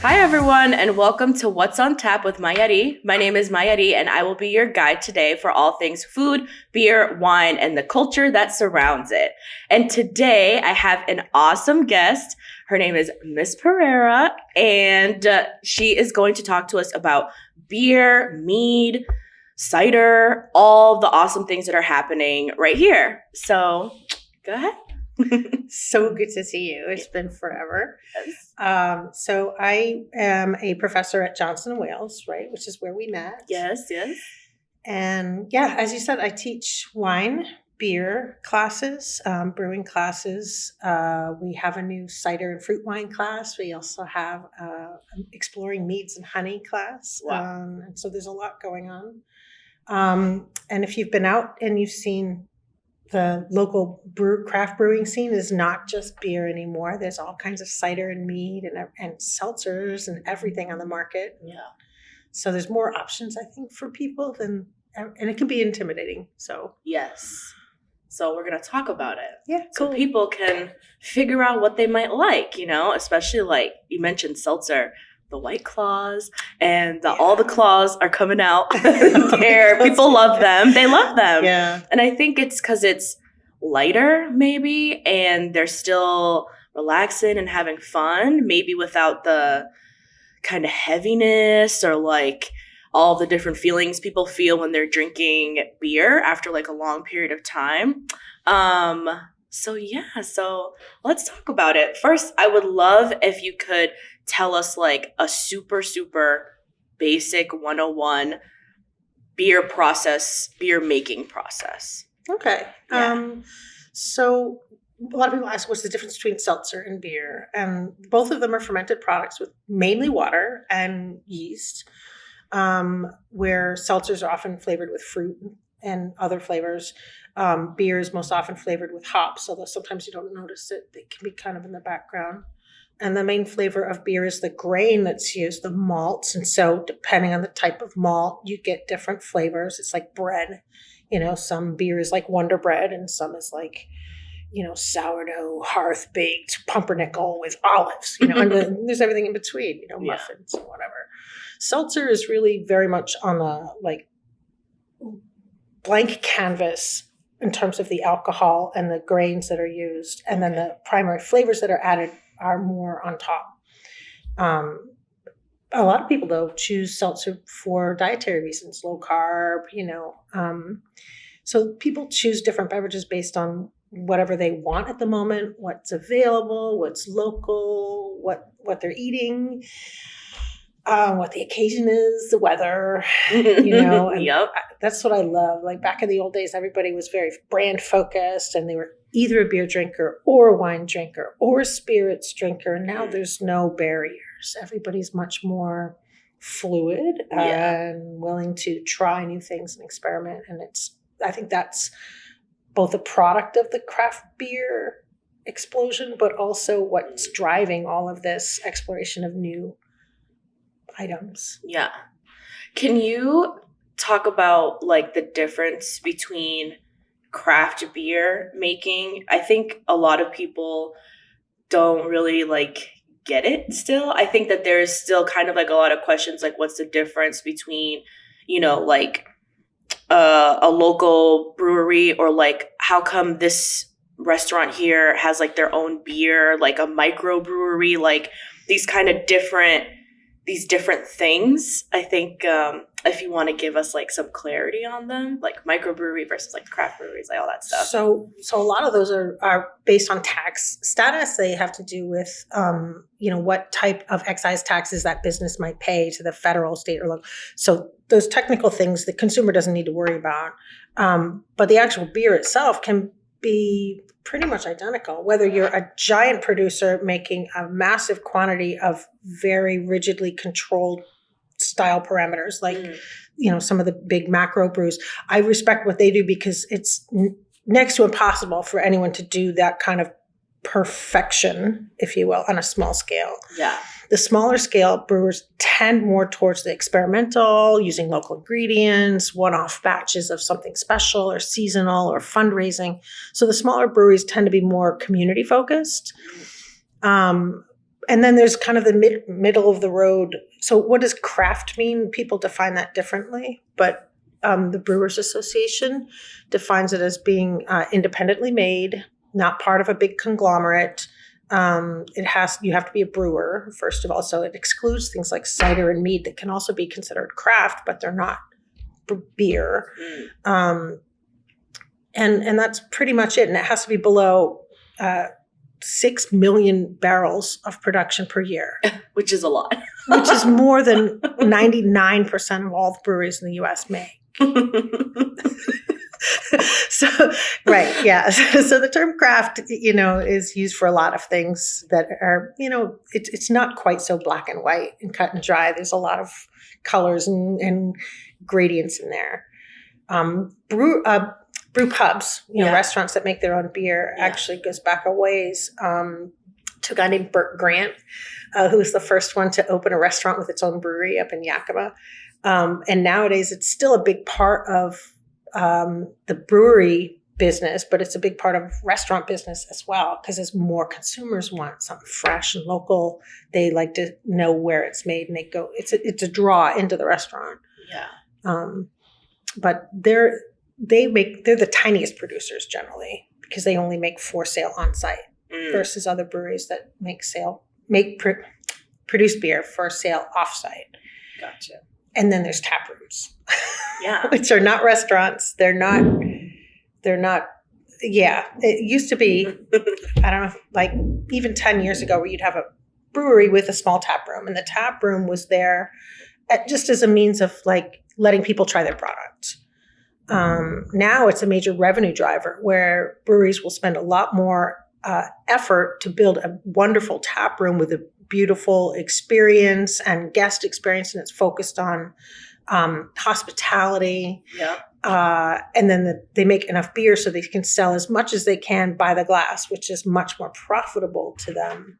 Hi everyone, and welcome to What's on Tap with Mayari. My name is Mayari, and I will be your guide today for all things food, beer, wine, and the culture that surrounds it. And today I have an awesome guest. Her name is Miss Pereira, and she is going to talk to us about beer, mead, cider, all the awesome things that are happening right here. So go ahead. So good to see you. It's been forever. Yes. So I am a professor at Johnson & Wales, right, which is where we met. Yes. And yeah, as you said, I teach wine, beer classes, brewing classes. We have a new cider and fruit wine class. We also have an exploring meads and honey class. Wow. And so there's a lot going on. And if you've been out and you've seen the local craft brewing scene is not just beer anymore. There's all kinds of cider and mead and seltzers and everything on the market. Yeah. So there's more options, I think, for people and it can be intimidating. So Yes. So we're going to talk about it. yeah, So cool. people can figure out what they might like, especially like you mentioned seltzer, the White Claws, and all the claws are coming out there. People love them. They love them. Yeah. And I think it's because it's lighter maybe, and they're still relaxing and having fun, maybe without the kind of heaviness or like all the different feelings people feel when they're drinking beer after like a long period of time. So let's talk about it. First, I would love if you could tell us like a super, super basic 101 beer making process. Okay. Yeah. So a lot of people ask what's the difference between seltzer and beer, and both of them are fermented products with mainly water and yeast, where seltzers are often flavored with fruit and other flavors. Beer is most often flavored with hops, although sometimes you don't notice it. They can be kind of in the background. And the main flavor of beer is the grain that's used, the malts. And so depending on the type of malt, you get different flavors. It's like bread. Some beer is like Wonder Bread and some is like, sourdough, hearth-baked pumpernickel with olives, and then there's everything in between, muffins and whatever. Seltzer is really very much on the like blank canvas in terms of the alcohol and the grains that are used. And then the primary flavors that are added are more on top. A lot of people, though, choose seltzer for dietary reasons, low carb, So people choose different beverages based on whatever they want at the moment, what's available, what's local, what they're eating, what the occasion is, the weather, And Yep. That's what I love. Like back in the old days, everybody was very brand focused and they were either a beer drinker or a wine drinker or a spirits drinker. And now there's no barriers. Everybody's much more fluid and willing to try new things and experiment. And I think that's both a product of the craft beer explosion, but also what's driving all of this exploration of new items. Yeah. Can you talk about like the difference between craft beer making? I think a lot of people don't really like get it still. I think that there's still kind of like a lot of questions like what's the difference between, like a local brewery or like how come this restaurant here has like their own beer, like a microbrewery, like these kind of different things. I think if you want to give us like some clarity on them, like microbrewery versus like craft breweries, like all that stuff. So a lot of those are based on tax status. They have to do with, what type of excise taxes that business might pay to the federal, state, or local. So those technical things the consumer doesn't need to worry about. But the actual beer itself can be pretty much identical, whether you're a giant producer making a massive quantity of very rigidly controlled style parameters, like, some of the big macro brews. I respect what they do because it's next to impossible for anyone to do that kind of perfection, if you will, on a small scale. Yeah. The smaller scale brewers tend more towards the experimental, using local ingredients, one-off batches of something special or seasonal or fundraising. So the smaller breweries tend to be more community focused. And then there's kind of the middle of the road. So what does craft mean? People define that differently, but the Brewers Association defines it as being independently made, not part of a big conglomerate. You have to be a brewer, first of all. So it excludes things like cider and mead that can also be considered craft, but they're not beer. And that's pretty much it. And it has to be below 6 million barrels of production per year. Which is a lot. Which is more than 99% of all the breweries in the U.S. make. So, right, yeah. So the term craft, is used for a lot of things that are, it's not quite so black and white and cut and dry. There's a lot of colors and gradients in there. Brew pubs, restaurants that make their own beer, actually goes back a ways to a guy named Burt Grant, who was the first one to open a restaurant with its own brewery up in Yakima. And nowadays it's still a big part of the brewery business, but it's a big part of restaurant business as well, because as more consumers want something fresh and local, they like to know where it's made, and it's a draw into the restaurant. Yeah. But they're the tiniest producers generally, because they only make for sale on site versus other breweries that produce beer for sale off site. Gotcha. And then there's tap rooms. Yeah. Which are not restaurants. They're not, it used to be, I don't know, like even 10 years ago, where you'd have a brewery with a small tap room, and the tap room was there just as a means of like letting people try their product. Now it's a major revenue driver, where breweries will spend a lot more effort to build a wonderful tap room with a beautiful experience and guest experience, and it's focused on hospitality. Yeah. And then they make enough beer so they can sell as much as they can by the glass, which is much more profitable to them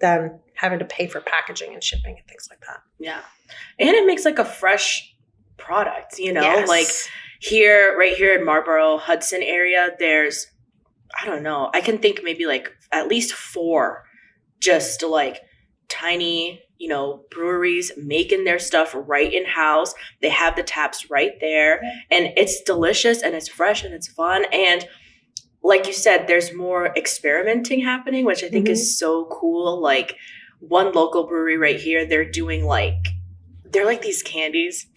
than having to pay for packaging and shipping and things like that. Yeah. And it makes like a fresh product, Yes. like right here in Marlborough, Hudson area, there's, I don't know, I can think maybe like at least 4 just like tiny, breweries making their stuff right in house. They have the taps right there, and it's delicious and it's fresh and it's fun. And like you said, there's more experimenting happening, which I think is so cool. Like one local brewery right here, they're like these candies.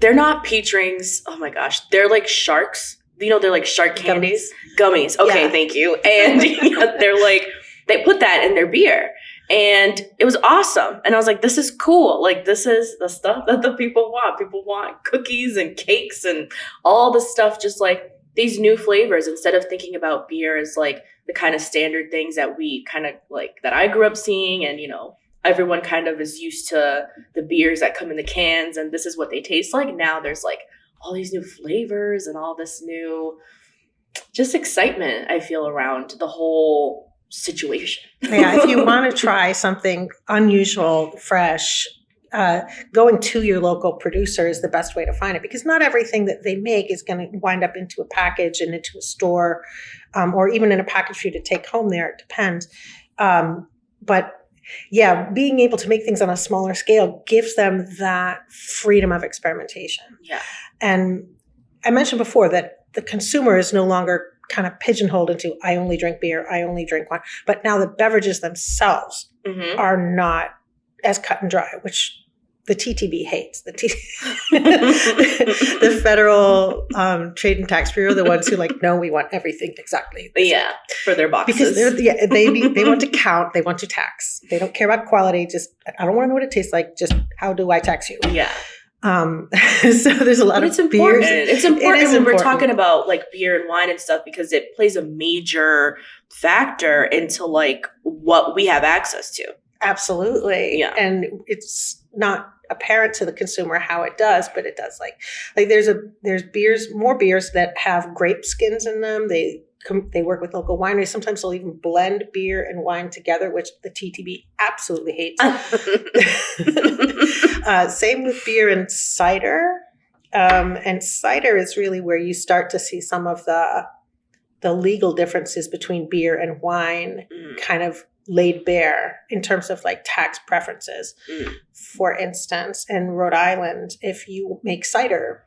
They're not peach rings. Oh my gosh. They're like sharks. They're like shark candies. Gummies. Okay, yeah. Thank you. And they're like, they put that in their beer. And it was awesome. And I was like, this is cool. Like, this is the stuff that the people want. People want cookies and cakes and all the stuff, just like these new flavors, instead of thinking about beer as like the kind of standard things that we kind of like, that I grew up seeing. And, everyone kind of is used to the beers that come in the cans and this is what they taste like. Now there's like all these new flavors and all this new just excitement, I feel, around the whole situation. Yeah, if you want to try something unusual, fresh, going to your local producer is the best way to find it, because not everything that they make is going to wind up into a package and into a store, or even in a package for you to take home there. It depends. But yeah, being able to make things on a smaller scale gives them that freedom of experimentation. Yeah. And I mentioned before that the consumer is no longer kind of pigeonholed into, I only drink beer, I only drink wine. But now the beverages themselves are not as cut and dry, which the TTB hates. The Federal Trade and Tax Bureau, the ones who no, we want everything exactly. Yeah, for their boxes. Because they want to count, they want to tax. They don't care about quality. Just, I don't want to know what it tastes like. Just, how do I tax you? Yeah. So there's a lot of beers. It's important when we're talking about like beer and wine and stuff, because it plays a major factor into like what we have access to. Absolutely. Yeah. And it's not apparent to the consumer how it does, but it does. Like there's more beers that have grape skins in them. They they work with local wineries. Sometimes they'll even blend beer and wine together, which the TTB absolutely hates. Same with beer and cider. And cider is really where you start to see some of the legal differences between beer and wine kind of laid bare in terms of like tax preferences. For instance, in Rhode Island, if you make cider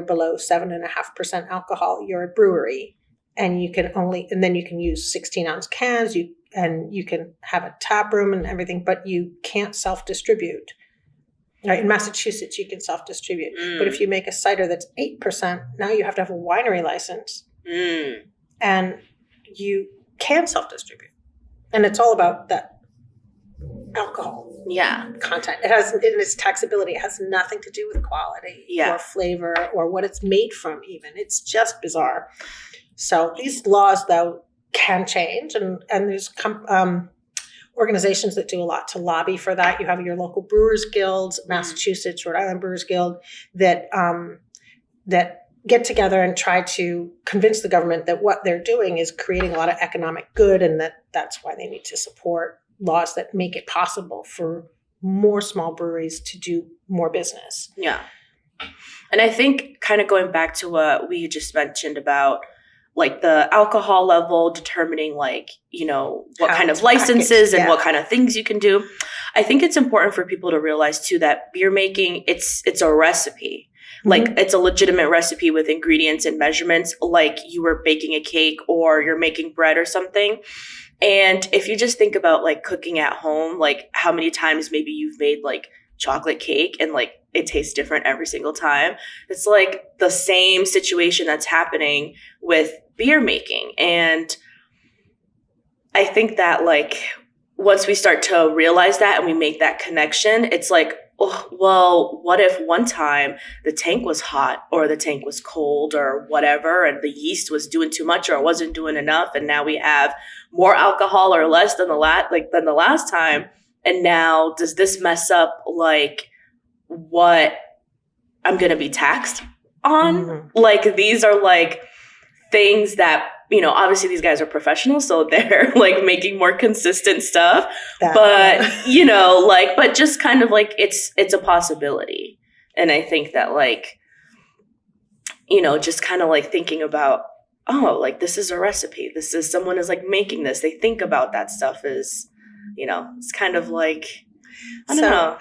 below 7.5% alcohol, you're a brewery, and then you can use 16-ounce cans. You can have a tap room and everything, but you can't self-distribute. Right? In Massachusetts, you can self-distribute, but if you make a cider that's 8%, now you have to have a winery license, and you can self-distribute, and it's all about that alcohol. Content. It has, in its taxability, it has nothing to do with quality or flavor or what it's made from even. It's just bizarre. So these laws, though, can change, and there's organizations that do a lot to lobby for that. You have your local Brewers Guilds, Massachusetts, Rhode Island Brewers Guild, that get together and try to convince the government that what they're doing is creating a lot of economic good, and that's why they need to support laws that make it possible for more small breweries to do more business. Yeah. And I think kind of going back to what we just mentioned about like the alcohol level determining like, what kind of licenses and what kind of things you can do. I think it's important for people to realize too that beer making, it's a recipe. Like it's a legitimate recipe with ingredients and measurements, like you were baking a cake or you're making bread or something. And if you just think about like cooking at home, like how many times maybe you've made like chocolate cake and like it tastes different every single time. It's like the same situation that's happening with beer making. And I think that like once we start to realize that and we make that connection, it's like, oh, well, what if one time the tank was hot or the tank was cold or whatever, and the yeast was doing too much or wasn't doing enough, and now we have more alcohol or less than the last time, and now does this mess up like what I'm gonna be taxed on? Like these are like things that obviously these guys are professionals, so they're like making more consistent stuff. But but just kind of like it's a possibility. And I think that like, just kind of like thinking about, oh, like this is a recipe. This is someone is like making this. They think about that stuff is, it's kind of like, I don't know.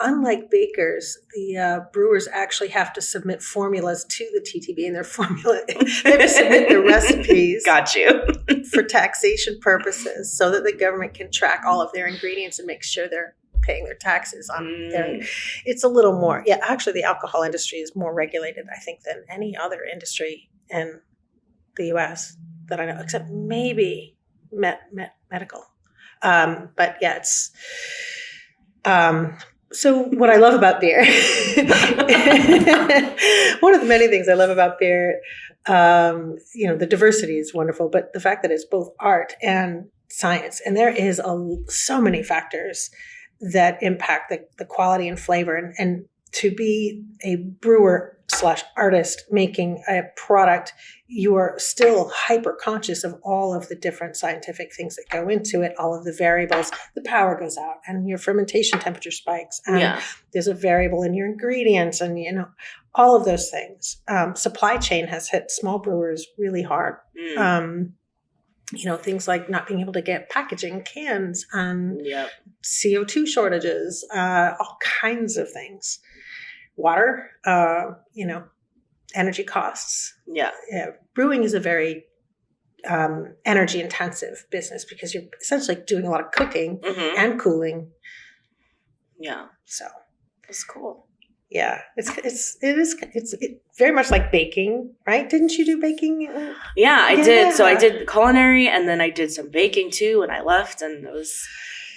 Unlike bakers, the brewers actually have to submit formulas to the TTB, and their formula they have to submit their recipes. Got you. For taxation purposes, so that the government can track all of their ingredients and make sure they're paying their taxes on their. It's a little more. Yeah, actually, the alcohol industry is more regulated, I think, than any other industry in the U.S. that I know, except maybe medical. But yeah, it's, so what I love about beer, one of the many things I love about beer, the diversity is wonderful, but the fact that it's both art and science, and there is so many factors that impact the quality and flavor, and to be a brewer / artist making a product, you are still hyper conscious of all of the different scientific things that go into it, all of the variables. The power goes out and your fermentation temperature spikes, and there's a variable in your ingredients, and all of those things. Supply chain has hit small brewers really hard. Things like not being able to get packaging, cans, and CO2 shortages, all kinds of things. Water, energy costs. Yeah. Brewing is a very energy intensive business because you're essentially doing a lot of cooking and cooling. Yeah. So it's cool. Yeah. It's very much like baking, right? Didn't you do baking? Yeah, I did. So I did culinary, and then I did some baking too, and I left, and it was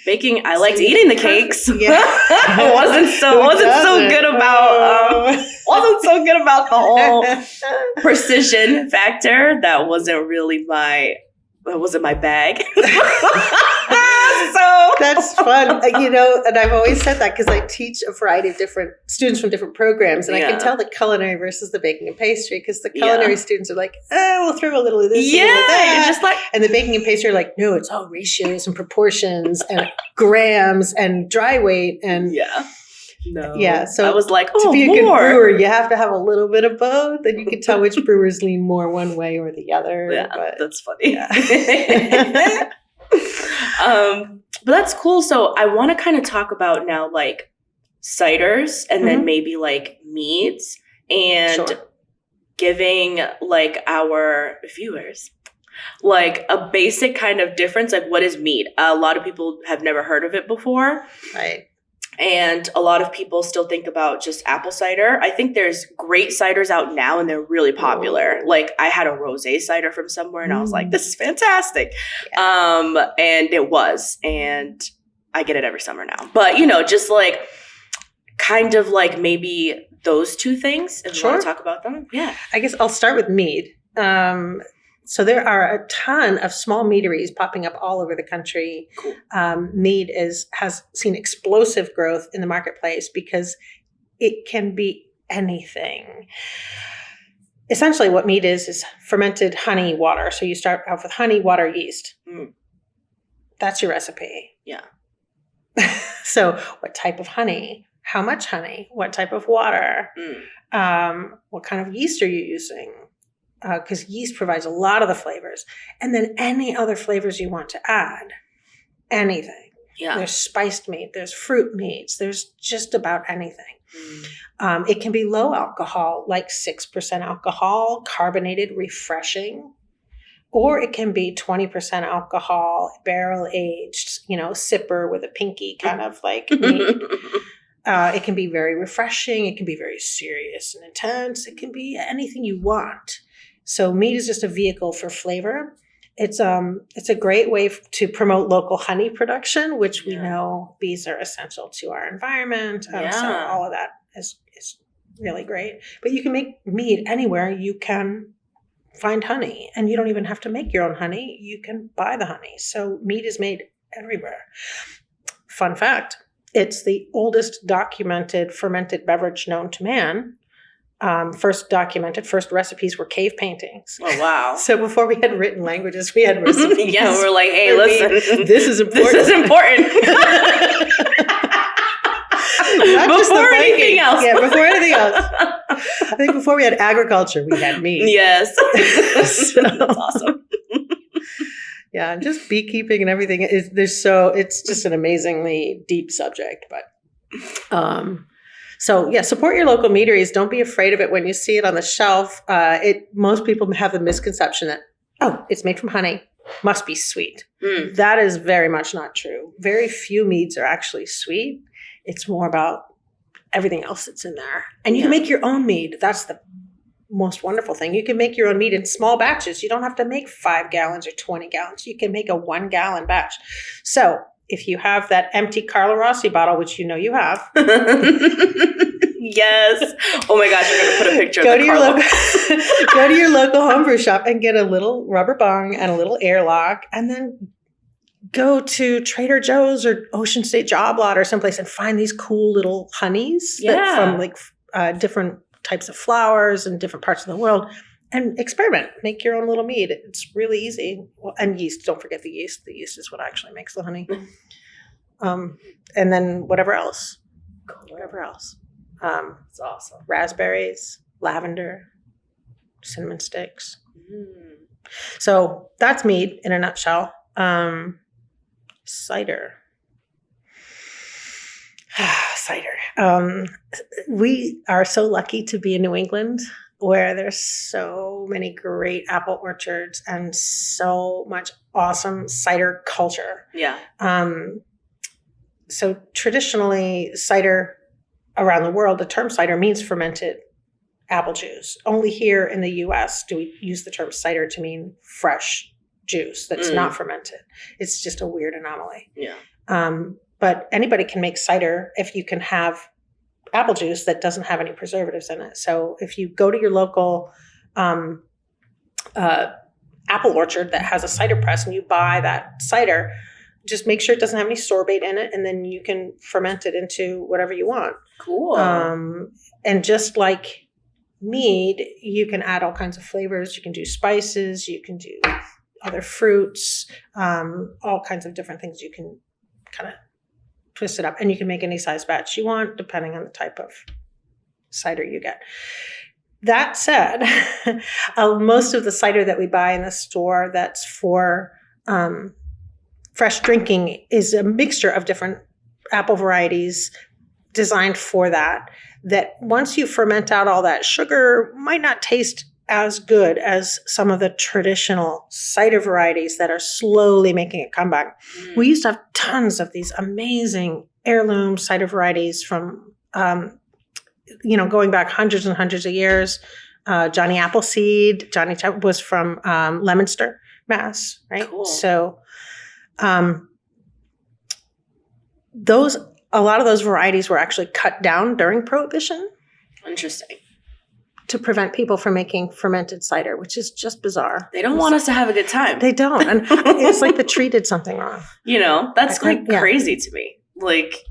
baking. I liked eating the cakes. Yeah. I wasn't so good about the whole precision factor. That wasn't my bag. So That's fun. And I've always said that because I teach a variety of different students from different programs, and I can tell the culinary versus the baking and pastry, because the culinary students are like, we'll throw a little of this, a little of that. You're just like, and the baking and pastry are like, no, it's all ratios and proportions and grams and dry weight and So I was like, to be a good brewer, you have to have a little bit of both, and you can tell which brewers lean more one way or the other. Yeah, but, that's funny. Yeah. But that's cool. So I want to kind of talk about now, like ciders, and then maybe like meads, and giving like our viewers like a basic kind of difference. Like, what is mead? A lot of people have never heard of it before. Right. And a lot of people still think about just apple cider. I think there's great ciders out now, and they're really popular. Like, I had a rosé cider from somewhere, and I was like, this is fantastic. Yeah. And it was. And I get it every summer now. But, just like kind of like maybe those two things. If you want to talk about them. Yeah. I guess I'll start with mead. So there are a ton of small meaderies popping up all over the country. Cool. Mead has seen explosive growth in the marketplace because it can be anything. Essentially what mead is fermented honey water. So you start off with honey, water, yeast. That's your recipe. Yeah. So what type of honey? How much honey? What type of water? What kind of yeast are you using? Because yeast provides a lot of the flavors. And then any other flavors you want to add. Anything. Yeah. There's spiced mead. There's fruit meads. There's just about anything. It can be low alcohol, like 6% alcohol, carbonated, refreshing. Or it can be 20% alcohol, barrel aged, sipper with a pinky kind of like mead. It can be very refreshing. It can be very serious and intense. It can be anything you want. So mead is just a vehicle for flavor. It's a great way to promote local honey production, which we know bees are essential to our environment. So all of that is really great. But you can make mead anywhere you can find honey, and you don't even have to make your own honey. You can buy the honey. So mead is made everywhere. Fun fact, it's the oldest documented fermented beverage known to man. First recipes were cave paintings. Oh, wow. So before we had written languages, we had recipes. Yeah, we're like, hey, listen. This is important. This is important. Before anything else. Yeah, before anything else. I think before we had agriculture, we had meat. Yes. That's awesome. Yeah, and just beekeeping and everything it's just an amazingly deep subject. But support your local meaderies. Don't be afraid of it when you see it on the shelf. Most people have the misconception that, it's made from honey, must be sweet. That is very much not true. Very few meads are actually sweet. It's more about everything else that's in there. And you can make your own mead. That's the most wonderful thing. You can make your own mead in small batches. You don't have to make 5 gallons or 20 gallons. You can make a 1 gallon batch. So if you have that empty Carlo Rossi bottle, which you have. Yes. Oh my gosh, you're going to put a picture go of the Carlo. Go to your local homebrew shop and get a little rubber bung and a little airlock, and then go to Trader Joe's or Ocean State Job Lot or someplace and find these cool little honeys from like different types of flowers in different parts of the world, and experiment. Make your own little mead. It's really easy. And yeast. Don't forget the yeast. The yeast is what actually makes the honey. And then whatever else. Whatever else. It's awesome. Raspberries, lavender, cinnamon sticks. So that's mead in a nutshell. Cider. Cider. We are so lucky to be in New England, where there's so many great apple orchards and so much awesome cider culture. Yeah. So traditionally, cider around the world, the term cider means fermented apple juice. Only here in the U.S. do we use the term cider to mean fresh juice that's not fermented. It's just a weird anomaly. Yeah. But anybody can make cider if you can have apple juice that doesn't have any preservatives in it. So if you go to your local apple orchard that has a cider press and you buy that cider, just make sure it doesn't have any sorbate in it, and then you can ferment it into whatever you want. Cool. And just like mead, you can add all kinds of flavors. You can do spices, you can do other fruits, all kinds of different things. You can kind of twist it up, and you can make any size batch you want depending on the type of cider you get. That said, most of the cider that we buy in the store that's for fresh drinking is a mixture of different apple varieties designed for that once you ferment out all that sugar might not taste as good as some of the traditional cider varieties that are slowly making a comeback. We used to have tons of these amazing heirloom cider varieties from, going back hundreds and hundreds of years. Johnny Appleseed, was from Leominster, Mass, right? Cool. So a lot of those varieties were actually cut down during Prohibition. Interesting. To prevent people from making fermented cider, which is just bizarre. They don't want us to have a good time. They don't. And it's like the tree did something wrong. That's crazy to me.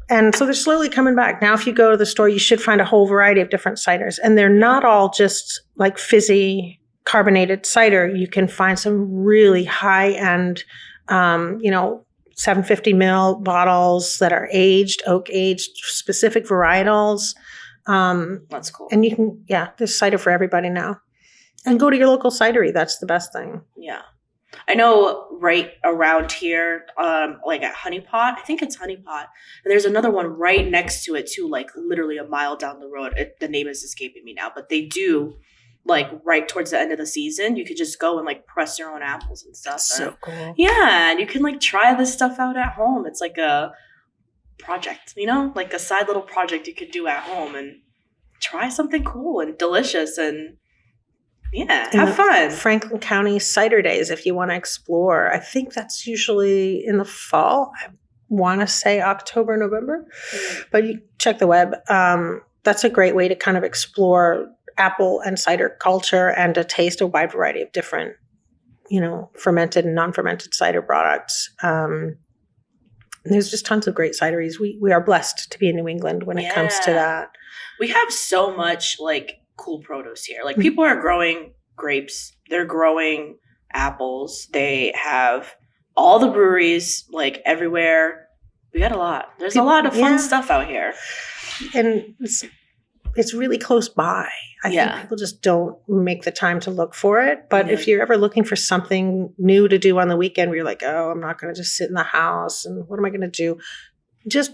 And so they're slowly coming back. Now, if you go to the store, you should find a whole variety of different ciders. And they're not all just like fizzy carbonated cider. You can find some really high-end, 750 ml bottles that are aged, oak aged, specific varietals. That's cool. And you can, there's cider for everybody now. And go to your local cidery. That's the best thing. Yeah. I know right around here, like at Honey Pot, I think it's Honey Pot. And there's another one right next to it too, like literally a mile down the road. The name is escaping me now, but they do like right towards the end of the season. You could just go and like press your own apples and stuff. That's so cool. Yeah. And you can like try this stuff out at home. It's like a project, like a side little project you could do at home and try something cool and delicious and have fun. Franklin County Cider Days, if you want to explore. I think that's usually in the fall. I want to say October, November, but you check the web. That's a great way to kind of explore apple and cider culture and to taste a wide variety of different, fermented and non-fermented cider products. There's just tons of great cideries. We are blessed to be in New England when it comes to that. We have so much like cool produce here. Like people are growing grapes, they're growing apples. They have all the breweries like everywhere. We got a lot. There's a lot of fun stuff out here. And it's really close by. I think people just don't make the time to look for it. But if you're ever looking for something new to do on the weekend where you're like, oh, I'm not going to just sit in the house and what am I going to do? Just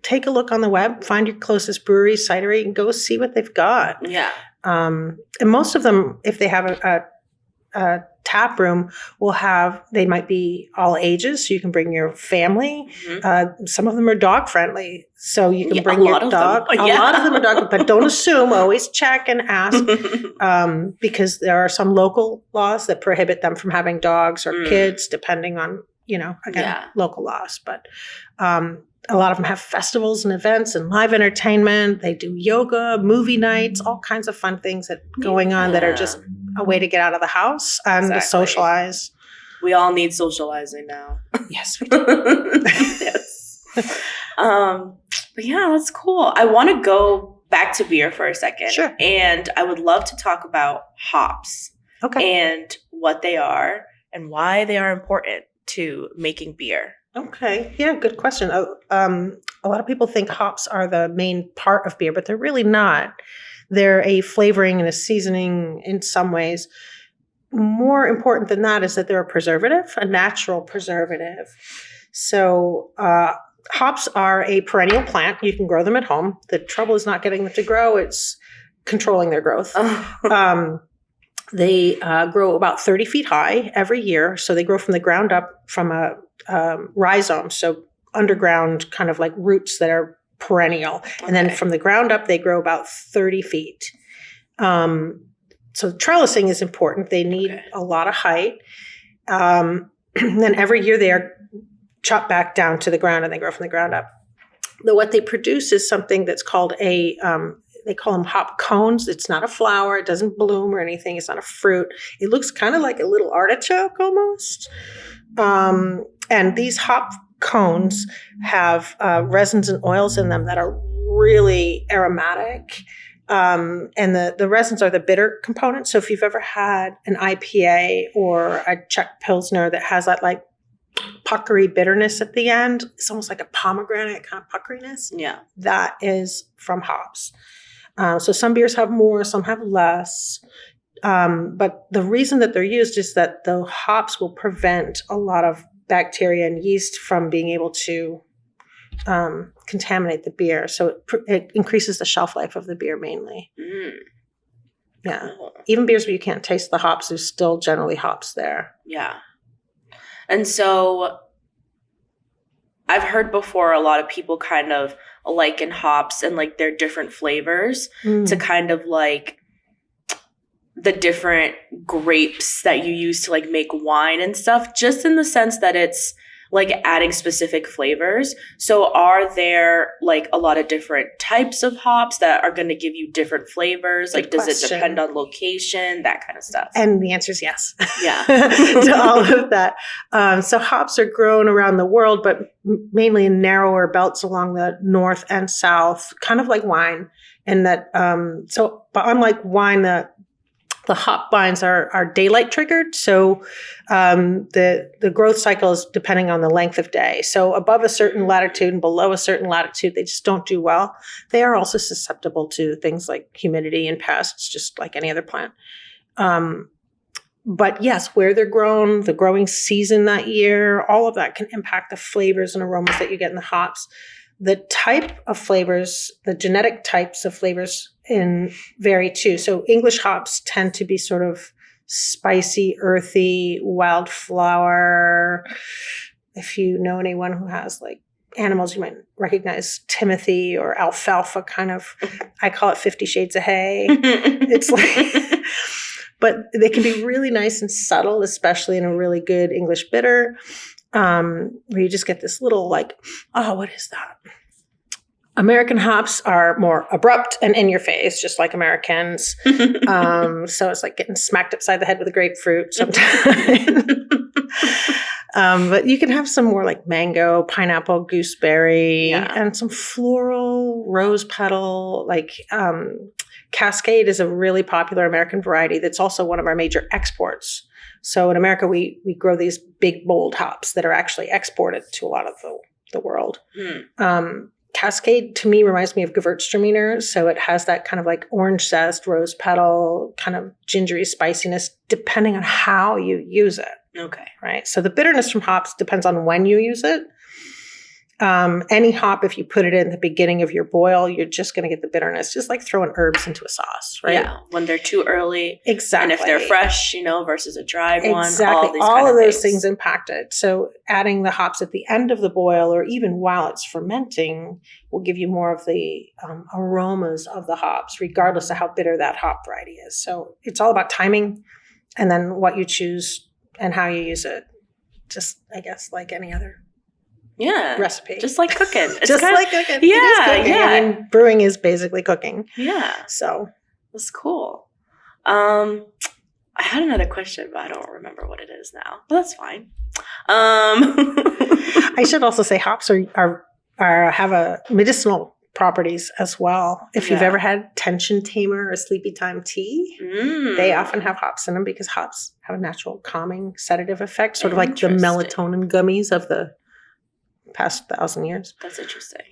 take a look on the web, find your closest brewery, cidery, and go see what they've got. Yeah. And most of them, if they have a tap room, they might be all ages, so you can bring your family. Mm-hmm. Some of them are dog friendly, so you can bring your dog. A lot of them are dog, but don't assume. Always check and ask, because there are some local laws that prohibit them from having dogs or kids, depending on local laws. But a lot of them have festivals and events and live entertainment. They do yoga, movie nights, all kinds of fun things going on that are just a way to get out of the house and to socialize. We all need socializing now. Yes, we do. Yes. But that's cool. I want to go back to beer for a second. Sure. And I would love to talk about hops. Okay. And what they are and why they are important to making beer. Okay. Yeah, good question. A lot of people think hops are the main part of beer, but they're really not. They're a flavoring and a seasoning in some ways. More important than that is that they're a preservative, a natural preservative. So hops are a perennial plant. You can grow them at home. The trouble is not getting them to grow. It's controlling their growth. They grow about 30 feet high every year. So they grow from the ground up from a rhizome, so underground kind of like roots that are perennial. Okay. And then from the ground up, they grow about 30 feet. So trellising is important. They need a lot of height. Then every year they are chopped back down to the ground and they grow from the ground up. What they produce is something that's called they call them hop cones. It's not a flower. It doesn't bloom or anything. It's not a fruit. It looks kind of like a little artichoke almost. And these hop cones have resins and oils in them that are really aromatic. And the resins are the bitter component. So if you've ever had an IPA or a Czech Pilsner that has that like puckery bitterness at the end, it's almost like a pomegranate kind of puckeriness. Yeah. That is from hops. So some beers have more, some have less. But the reason that they're used is that the hops will prevent a lot of bacteria and yeast from being able to contaminate the beer. So it increases the shelf life of the beer mainly. Yeah. Cool. Even beers where you can't taste the hops, there's still generally hops there. Yeah. And so I've heard before a lot of people kind of liken hops and like their different flavors to kind of like the different grapes that you use to like make wine and stuff, just in the sense that it's like adding specific flavors. So are there like a lot of different types of hops that are going to give you different flavors? Like, does it depend on location, that kind of stuff? And the answer is yes. Yeah. To all of that. So hops are grown around the world, but mainly in narrower belts along the north and south, kind of like wine. And that, but unlike wine, the hop vines are daylight triggered. So the growth cycle is depending on the length of day. So above a certain latitude and below a certain latitude, they just don't do well. They are also susceptible to things like humidity and pests, just like any other plant. But yes, where they're grown, the growing season that year, all of that can impact the flavors and aromas that you get in the hops. The type of flavors, the genetic types of flavors vary too. So English hops tend to be sort of spicy, earthy, wildflower. If you know anyone who has like animals, you might recognize Timothy or alfalfa kind of. I call it 50 Shades of Hay. It's like, but they can be really nice and subtle, especially in a really good English bitter. Where you just get this little like, oh, what is that? American hops are more abrupt and in your face, just like Americans. So it's like getting smacked upside the head with a grapefruit sometimes. But you can have some more like mango, pineapple, gooseberry, and some floral, rose petal. Like Cascade is a really popular American variety that's also one of our major exports. So in America, we grow these big, bold hops that are actually exported to a lot of the world. Cascade, to me, reminds me of Gewürztraminer. So it has that kind of like orange zest, rose petal, kind of gingery spiciness, depending on how you use it. Okay. Right? So the bitterness from hops depends on when you use it. Any hop, if you put it in the beginning of your boil, you're just going to get the bitterness, just like throwing herbs into a sauce, right? Yeah, when they're too early. Exactly. And if they're fresh, versus a dry one. Exactly. All of those things impact it. So adding the hops at the end of the boil or even while it's fermenting will give you more of the aromas of the hops, regardless of how bitter that hop variety is. So it's all about timing and then what you choose and how you use it. Just, I guess, like any other recipe. Just like cooking. Like cooking. Yeah, it is cooking. yeah. I mean, brewing is basically cooking. Yeah. So that's cool. I had another question, but I don't remember what it is now. But that's fine. I should also say hops have a medicinal properties as well. If you've ever had tension tamer or sleepy time tea, they often have hops in them because hops have a natural calming sedative effect, sort of like the melatonin gummies of the past 1,000 years. That's interesting.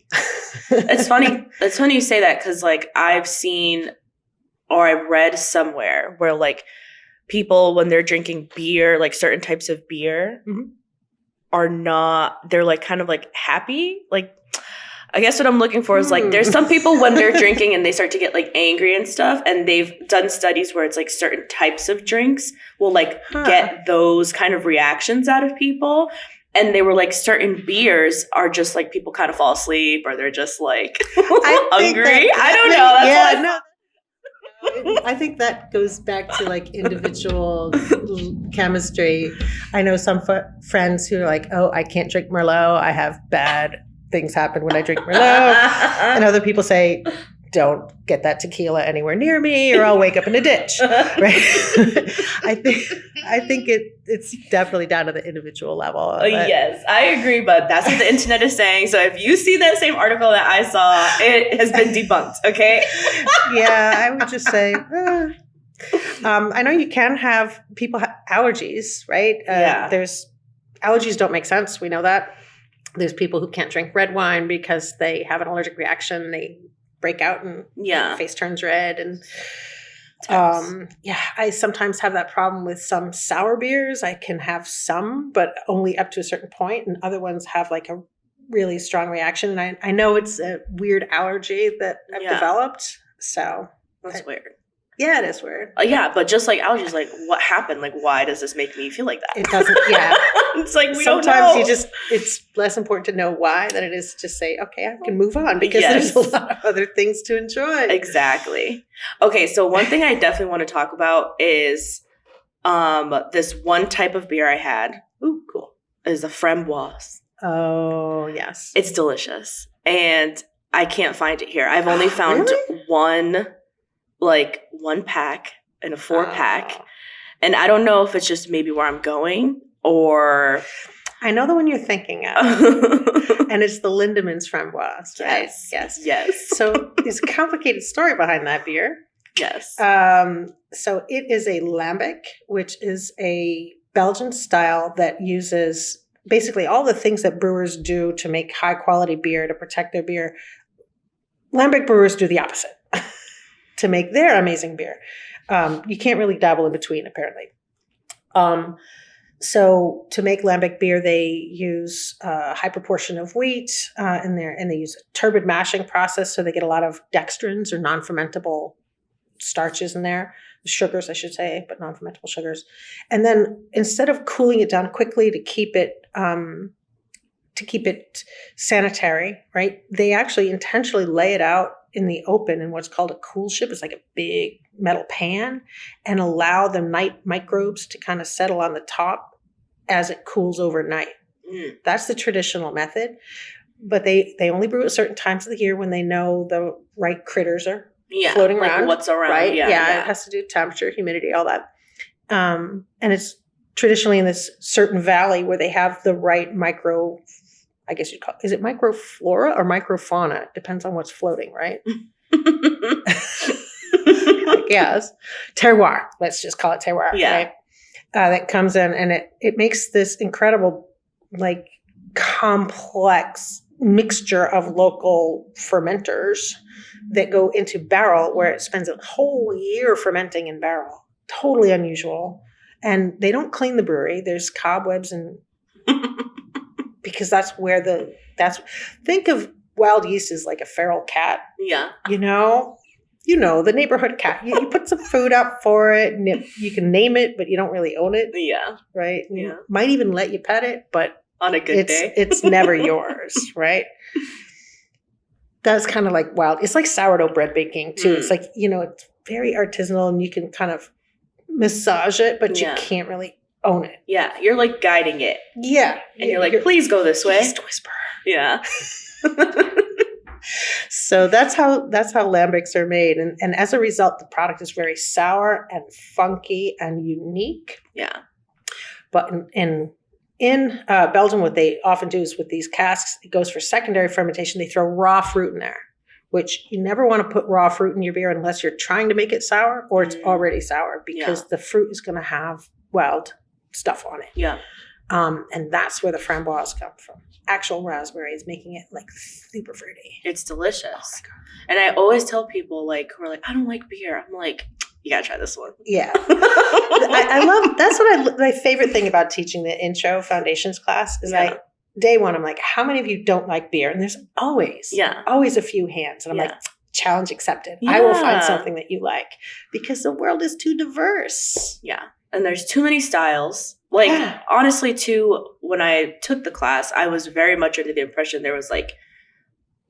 It's funny. It's funny you say that because like I've seen or I've read somewhere where like people when they're drinking beer, like certain types of beer are not, they're like kind of like happy. Like I guess what I'm looking for is like there's some people when they're drinking and they start to get like angry and stuff, and they've done studies where it's like certain types of drinks will like get those kind of reactions out of people. And they were like, certain beers are just like people kind of fall asleep or they're just like hungry. I don't know. I think that goes back to like individual chemistry. I know some friends who are like, oh, I can't drink Merlot. I have bad things happen when I drink Merlot. And other people say, don't get that tequila anywhere near me or I'll wake up in a ditch. Right? I think it's definitely down to the individual level. Yes, I agree, but that's what the internet is saying. So if you see that same article that I saw, it has been debunked, okay? Yeah, I would just say, I know you can have people have allergies, right? Yeah. Allergies don't make sense. We know that. There's people who can't drink red wine because they have an allergic reaction. They break out and their face turns red. And I sometimes have that problem with some sour beers. I can have some, but only up to a certain point. And other ones have like a really strong reaction. And I know it's a weird allergy that I've developed. So that's weird. Yeah, it is weird. Yeah, but just like allergies, like what happened? Like why does this make me feel like that? It doesn't. Yeah, it's like sometimes it's less important to know why than it is to just say, okay, I can move on because there's a lot of other things to enjoy. Exactly. Okay, so one thing I definitely want to talk about is this one type of beer I had. Ooh, cool. Is a framboise. Oh, yes. It's delicious. And I can't find it here. I've only found one pack and a 4-pack. And I don't know if it's just maybe where I'm going or... I know the one you're thinking of. And it's the Lindemann's Framboise, right? Yes. So there's a complicated story behind that beer. Yes. So it is a lambic, which is a Belgian style that uses basically all the things that brewers do to make high quality beer, to protect their beer. Lambic brewers do the opposite. To make their amazing beer. You can't really dabble in between, apparently. So to make lambic beer, they use a high proportion of wheat in there, and they use a turbid mashing process, so they get a lot of dextrins or non-fermentable starches in there. Sugars, I should say, but non-fermentable sugars. And then instead of cooling it down quickly to keep it sanitary, right? They actually intentionally lay it out in the open in what's called a cool ship. It's like a big metal pan, and allow the night microbes to kind of settle on the top as it cools overnight. That's the traditional method, but they only brew at certain times of the year when they know the right critters are floating around. What's around, right? Yeah, it has to do with temperature, humidity, all that. And it's traditionally in this certain valley where they have the right micro, I guess you'd call it, is it microflora or microfauna? It depends on what's floating, right? I guess. Terroir. Let's just call it terroir, right? That comes in, and it makes this incredible, like, complex mixture of local fermenters that go into barrel, where it spends a whole year fermenting in barrel. Totally unusual. And they don't clean the brewery. There's cobwebs and... because that's where think of wild yeast as like a feral cat. Yeah. You know, the neighborhood cat. You put some food up for it, and you can name it, but you don't really own it. Yeah. Right? Yeah. Might even let you pet it, but on a good day. It's never yours, right? That's kind of like wild. It's like sourdough bread baking too. It's like, it's very artisanal, and you can kind of massage it, but you can't really own it. Yeah, you're like guiding it. Yeah. And you're like, please go this way. Just whisper. Yeah. So that's how lambics are made. And as a result, the product is very sour and funky and unique. Yeah. But in Belgium, what they often do is with these casks, it goes for secondary fermentation. They throw raw fruit in there, which you never want to put raw fruit in your beer unless you're trying to make it sour or it's already sour, because the fruit is going to have wild stuff on it. Yeah. And that's where the framboise come from. Actual raspberries, making it like super fruity. It's delicious. Oh my God. And I always tell people who are like, I don't like beer. I'm like, you gotta try this one. Yeah. I love, that's what my favorite thing about teaching the intro foundations class is day one, I'm like, how many of you don't like beer? And there's always a few hands. And I'm like, challenge accepted. Yeah. I will find something that you like, because the world is too diverse. Yeah. And there's too many styles. Honestly, too, when I took the class, I was very much under the impression there was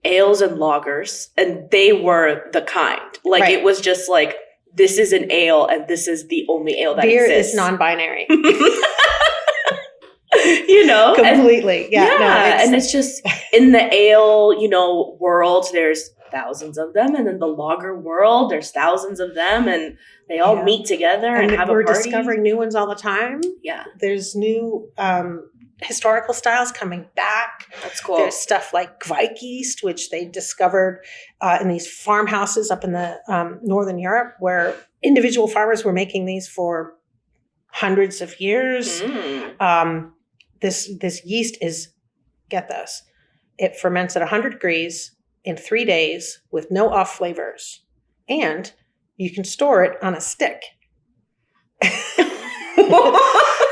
ales and lagers, and they were the kind. It was just this is an ale, and this is the only ale that beer exists. Beer is non-binary. Completely. And it's just in the ale, world, there's thousands of them. And in the lager world, there's thousands of them. And they all meet together and have a party. We're discovering new ones all the time. Yeah. There's new historical styles coming back. That's cool. There's stuff like Gwijk yeast, which they discovered in these farmhouses up in the Northern Europe, where individual farmers were making these for hundreds of years. This yeast is, get this, it ferments at 100 degrees in 3 days with no off flavors. And you can store it on a stick.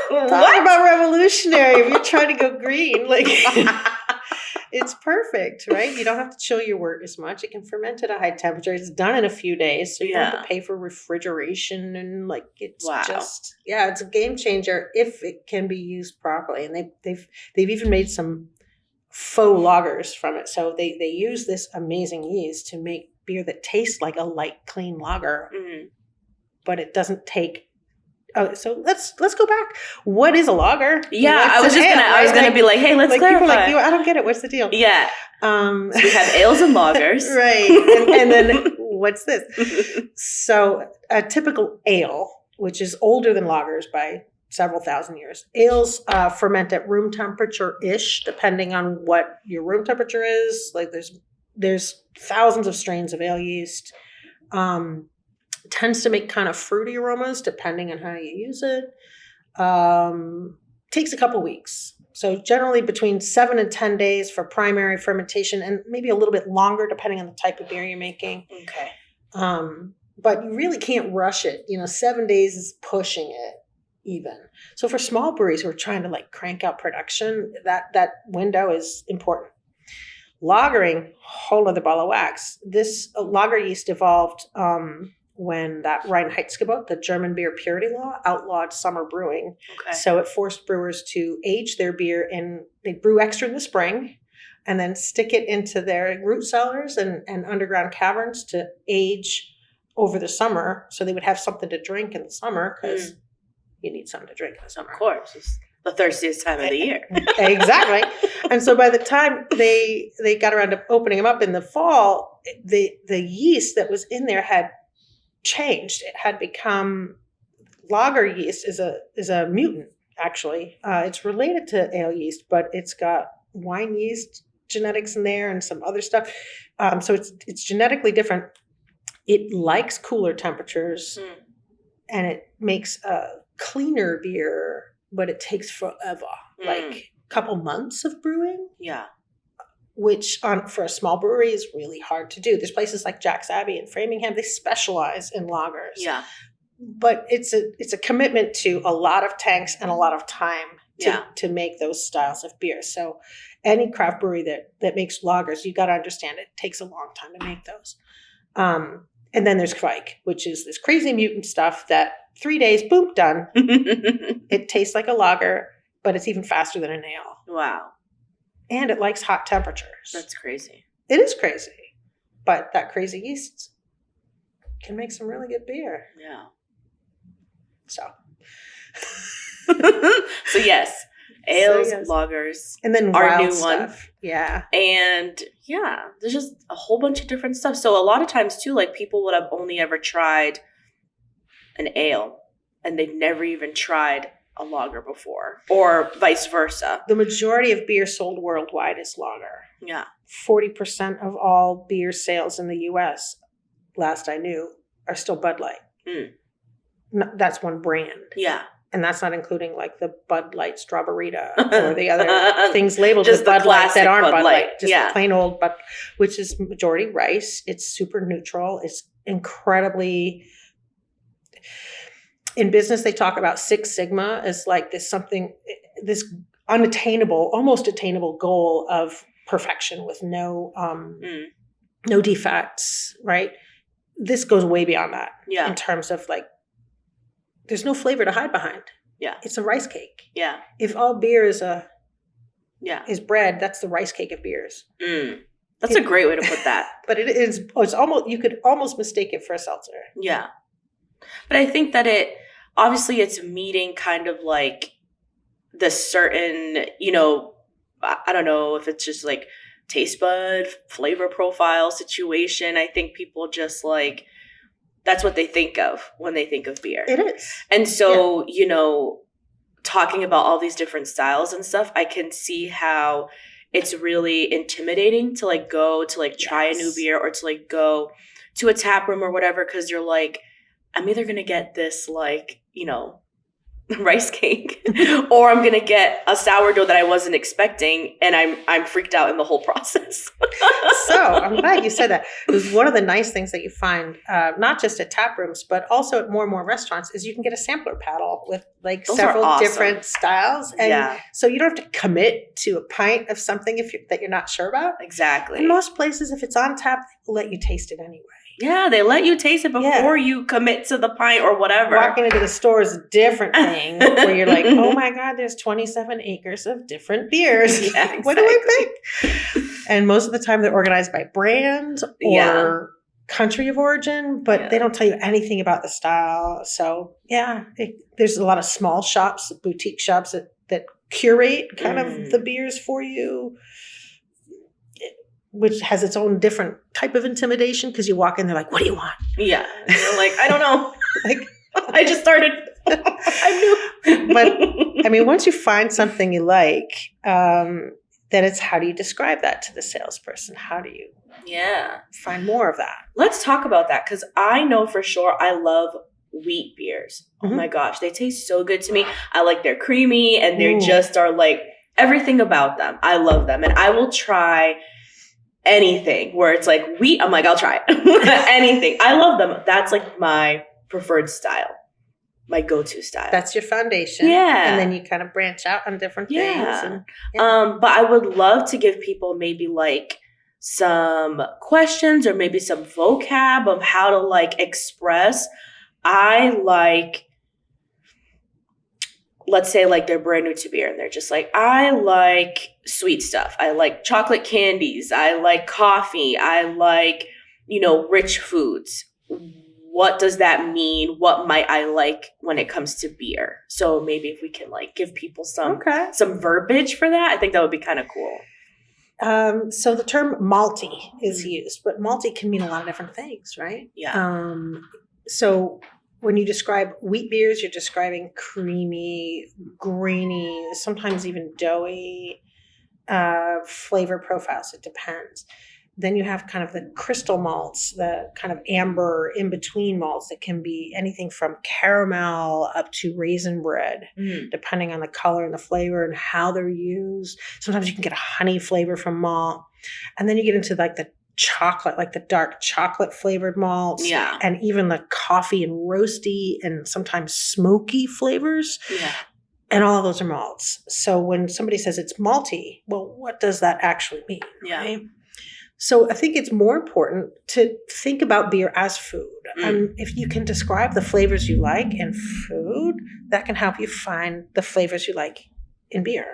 Talk about revolutionary if you're trying to go green. Like, it's perfect, right? You don't have to chill your wort as much. It can ferment at a high temperature. It's done in a few days, so you don't have to pay for refrigeration, and like it's just it's a game changer if it can be used properly. And they've even made some faux lagers from it. So they use this amazing yeast to make beer that tastes like a light, clean lager, but it doesn't take. Oh, so let's go back. What is a lager? Yeah, I was gonna be like, hey, let's clarify. People are like, I don't get it. What's the deal? Yeah. So we have ales and lagers, right? And then what's this? So a typical ale, which is older than lagers by several thousand years. Ales ferment at room temperature ish, depending on what your room temperature is. Like there's thousands of strains of ale yeast. Tends to make kind of fruity aromas depending on how you use it. Takes a couple weeks. So generally between 7 and 10 days for primary fermentation, and maybe a little bit longer depending on the type of beer you're making. Okay. But you really can't rush it. 7 days is pushing it even. So for small breweries who are trying to like crank out production, that window is important. Lagering, whole other ball of wax. This lager yeast evolved when that Reinheitsgebot, the German beer purity law, outlawed summer brewing. Okay. So it forced brewers to age their beer they'd brew extra in the spring and then stick it into their root cellars and underground caverns to age over the summer. So they would have something to drink in the summer because you need something to drink in the summer. Of course. It's the thirstiest time of the year. Exactly. And so by the time they got around to opening them up in the fall, the yeast that was in there had changed. It had become, lager yeast is a mutant, actually. It's related to ale yeast, but it's got wine yeast genetics in there and some other stuff. So it's genetically different. It likes cooler temperatures and it makes a cleaner beer, but it takes forever, like a couple months of brewing. Yeah. Which for a small brewery is really hard to do. There's places like Jack's Abbey in Framingham, they specialize in lagers. Yeah. But it's a commitment to a lot of tanks and a lot of time to make those styles of beer. So any craft brewery that makes lagers, you got to understand it takes a long time to make those. And then there's Gwijk, which is this crazy mutant stuff that 3 days, boom, done. It tastes like a lager, but it's even faster than an ale. Wow. And it likes hot temperatures. That's crazy. It is crazy. But that crazy yeast can make some really good beer. Yeah. So yes, ales, lagers, and then our new stuff. One. Yeah. And there's just a whole bunch of different stuff. So a lot of times too, like people would have only ever tried an ale and they've never even tried a lager before, or vice versa. The majority of beer sold worldwide is lager. Yeah. 40% of all beer sales in the U.S., last I knew, are still Bud Light. No, that's one brand. Yeah. And that's not including like the Bud Light Strawberryta or the other things labeled as Bud Light that aren't Bud Light. Just the plain old Bud, which is majority rice. It's super neutral. It's incredibly... In business, they talk about Six Sigma as like this unattainable, almost attainable goal of perfection with no defects, right? This goes way beyond that in terms of like, there's no flavor to hide behind. Yeah. It's a rice cake. Yeah. If all beer is bread, that's the rice cake of beers. That's a great way to put that. But it's almost, you could almost mistake it for a seltzer. Yeah. But I think that it's meeting kind of like the certain, you know, I don't know if it's just like taste bud, flavor profile situation. I think people just like, that's what they think of when they think of beer. It is. And so, you know, talking about all these different styles and stuff, I can see how it's really intimidating to like go to like try a new beer or to like go to a tap room or whatever, because you're like, I'm either going to get this like, you know, rice cake or I'm going to get a sourdough that I wasn't expecting, and I'm freaked out in the whole process. So I'm glad you said that. Because one of the nice things that you find, not just at tap rooms, but also at more and more restaurants, is you can get a sampler paddle with like Those several are awesome. different styles. And so you don't have to commit to a pint of something that you're not sure about. Exactly. In most places, if it's on tap, they'll let you taste it anyway. Yeah, they let you taste it before you commit to the pint or whatever. Walking into the store is a different thing where you're like, oh my God, there's 27 acres of different beers. Yeah, exactly. What do I pick? And most of the time they're organized by brand or country of origin, but they don't tell you anything about the style. So there's a lot of small shops, boutique shops that curate kind of the beers for you, which has its own different type of intimidation, because you walk in, they're like, what do you want? Yeah. And you're like, I don't know. Like, I just started. I'm new. But I mean, once you find something you like, then it's how do you describe that to the salesperson? How do you find more of that? Let's talk about that, because I know for sure I love wheat beers. Oh my gosh, they taste so good to me. I like they're creamy and they just are like everything about them. I love them, and I will try anything where it's like wheat. I'm like, I'll try it. Anything. I love them. That's like my preferred style, my go-to style. That's your foundation. Yeah. And then you kind of branch out on different things. And, but I would love to give people maybe like some questions or maybe some vocab of how to like express. I like, let's say like they're brand new to beer and they're just like, I like sweet stuff. I like chocolate candies. I like coffee. I like, you know, rich foods. What does that mean? What might I like when it comes to beer? So maybe if we can like give people some verbiage for that, I think that would be kind of cool. So the term malty is used, but malty can mean a lot of different things, right? Yeah. So when you describe wheat beers, you're describing creamy, grainy, sometimes even doughy flavor profiles. It depends. Then you have kind of the crystal malts, the kind of amber in-between malts that can be anything from caramel up to raisin bread, depending on the color and the flavor and how they're used. Sometimes you can get a honey flavor from malt. And then you get into like the chocolate, like the dark chocolate flavored malts, and even the coffee and roasty and sometimes smoky flavors. Yeah. And all of those are malts. So when somebody says it's malty, well, what does that actually mean? Yeah. Right? So I think it's more important to think about beer as food. If you can describe the flavors you like in food, that can help you find the flavors you like in beer.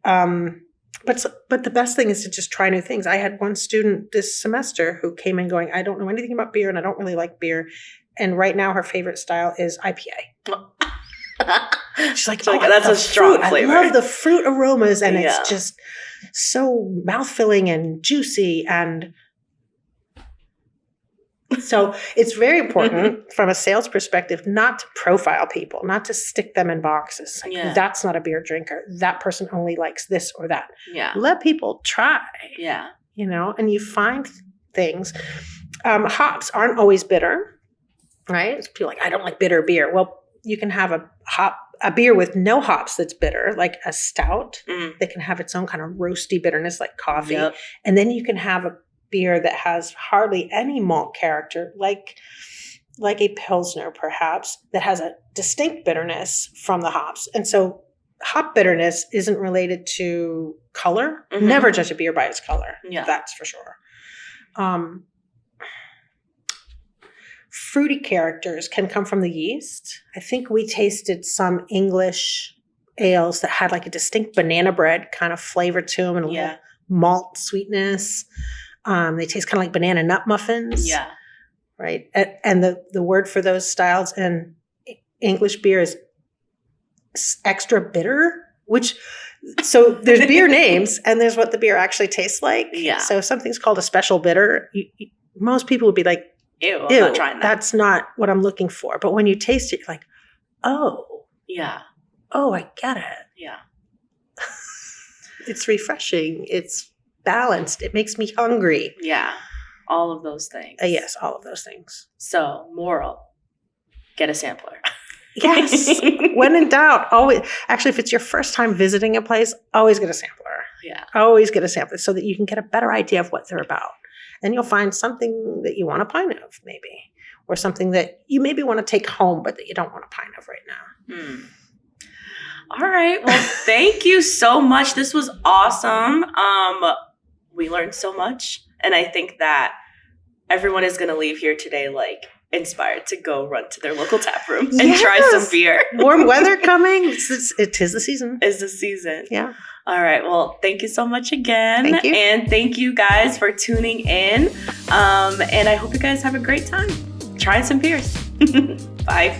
But the best thing is to just try new things. I had one student this semester who came in going, I don't know anything about beer and I don't really like beer. And right now her favorite style is IPA. She's like, that's a strong flavor. I love the fruit aromas, and it's just so mouth-filling and juicy. And so it's very important from a sales perspective not to profile people, not to stick them in boxes. Like, that's not a beer drinker. That person only likes this or that. Yeah. Let people try. Yeah. You know, and you find things. Hops aren't always bitter, right? People are like, I don't like bitter beer. Well, you can have a beer with no hops that's bitter, like a stout that can have its own kind of roasty bitterness like coffee. Yep. And then you can have a beer that has hardly any malt character, like a Pilsner perhaps, that has a distinct bitterness from the hops. And so hop bitterness isn't related to color. Never judge a beer by its color. Yeah. That's for sure. Fruity characters can come from the yeast. I think we tasted some English ales that had like a distinct banana bread kind of flavor to them and a little malt sweetness. They taste kind of like banana nut muffins. Yeah. Right. And the word for those styles in English beer is extra bitter, so there's beer names and there's what the beer actually tastes like. Yeah. So if something's called a special bitter, most people would be like, Ew, I'm ew, not trying that. that's not what I'm looking for. But when you taste it, you're like, oh, I get it. Yeah. It's refreshing. It's balanced. It makes me hungry. Yeah. All of those things. Yes, all of those things. So, moral, get a sampler. Yes. When in doubt, always. Actually, if it's your first time visiting a place, always get a sampler. Yeah. Always get a sampler so that you can get a better idea of what they're about. And you'll find something that you want a pint of, maybe. Or something that you maybe want to take home, but that you don't want a pint of right now. All right. Well, thank you so much. This was awesome. We learned so much. And I think that everyone is going to leave here today, like, inspired to go run to their local tap room and try some beer. Warm weather coming. It is the season. It's the season. Yeah. All right. Well, thank you so much again. Thank you. And thank you guys for tuning in. And I hope you guys have a great time trying some beers. Bye.